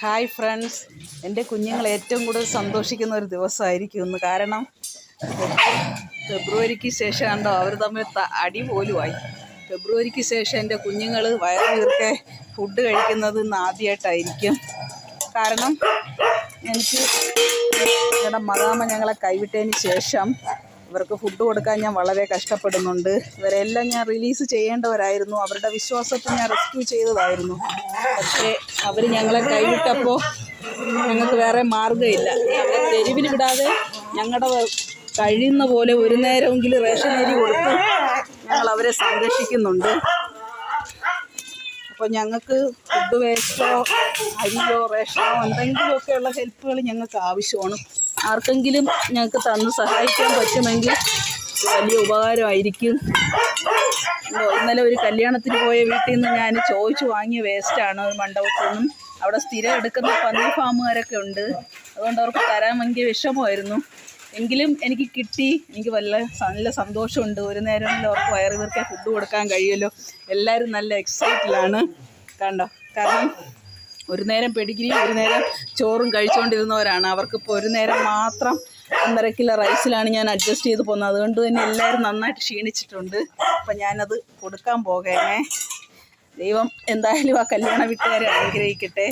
Hi friends, എൻ്റെ കുഞ്ഞുങ്ങൾ ഏറ്റവും കൂടുതൽ സന്തോഷിക്കുന്ന ഒരു ദിവസമായിരിക്കും ഇന്ന്. കാരണം ഫെബ്രുവരിക്ക് ശേഷം കണ്ടോ അവർ തമ്മിൽ അടി പോലുമായി. ഫെബ്രുവരിക്ക് ശേഷം എൻ്റെ കുഞ്ഞുങ്ങൾ വയറ് വീർക്കെ ഫുഡ് കഴിക്കുന്നത് ഇന്ന് ആദ്യമായിട്ടായിരിക്കും. കാരണം എനിക്ക് ഞങ്ങളുടെ മദാമ്മ ഞങ്ങളെ കൈവിട്ടതിന് ശേഷം ഇവർക്ക് ഫുഡ് കൊടുക്കാൻ ഞാൻ വളരെ കഷ്ടപ്പെടുന്നുണ്ട്. ഇവരെല്ലാം ഞാൻ റിലീസ് ചെയ്യേണ്ടവരായിരുന്നു, അവരുടെ വിശ്വാസത്തിൽ ഞാൻ റെസ്ക്യൂ ചെയ്തതായിരുന്നു. പക്ഷേ അവർ ഞങ്ങളെ കൈവിട്ടപ്പോൾ ഞങ്ങൾക്ക് വേറെ മാർഗ്ഗമില്ല. അവരെ തെരുവിൽ വിടാതെ ഞങ്ങളുടെ കഴിയുന്ന പോലെ ഒരു നേരമെങ്കിലും റേഷൻ അരി കൊടുത്ത് ഞങ്ങൾ അവരെ സംരക്ഷിക്കുന്നുണ്ട്. അപ്പോൾ ഞങ്ങൾക്ക് ഫുഡ് വേസ്റ്റോ അരിയോ റേഷനോ എന്തെങ്കിലുമൊക്കെയുള്ള ഹെൽപ്പുകൾ ഞങ്ങൾക്ക് ആവശ്യമാണ്. ആർക്കെങ്കിലും ഞങ്ങൾക്ക് തന്ന് സഹായിക്കാൻ പറ്റുമെങ്കിൽ വലിയ ഉപകാരമായിരിക്കും. ഇന്നലെ ഒരു കല്യാണത്തിന് പോയ വീട്ടിൽ നിന്ന് ഞാൻ ചോദിച്ചു വാങ്ങിയ വേസ്റ്റാണ് മണ്ഡപത്തിൽ നിന്നും. അവിടെ സ്ഥിരം എടുക്കുന്ന പന്നി ഫാമുകാരൊക്കെ ഉണ്ട്, അതുകൊണ്ട് അവർക്ക് തരാൻ ഭയങ്കര വിഷമമായിരുന്നു. എങ്കിലും എനിക്ക് കിട്ടി. എനിക്ക് നല്ല സന്തോഷമുണ്ട്. ഒരു നേരമെങ്കിലും അവർക്ക് വയറ് വീർക്കാൻ ഫുഡ് കൊടുക്കാൻ കഴിയുമല്ലോ. എല്ലാവരും നല്ല എക്സൈറ്റിലാണ് കണ്ടോ. കാരണം ഒരു നേരം പെഡിഗ്രി ഒരു നേരം ചോറും കഴിച്ചുകൊണ്ടിരുന്നവരാണ്. അവർക്കിപ്പോൾ ഒരു നേരം മാത്രം 1.5 കിലോ റൈസിലാണ് ഞാൻ അഡ്ജസ്റ്റ് ചെയ്ത് പോകുന്നത്. അതുകൊണ്ട് തന്നെ എല്ലാവരും നന്നായിട്ട് ക്ഷീണിച്ചിട്ടുണ്ട്. അപ്പം ഞാനത് കൊടുക്കാൻ പോകേനെ. ദൈവം എന്തായാലും ആ കല്യാണ വീട്ടുകാരെ അനുഗ്രഹിക്കട്ടെ.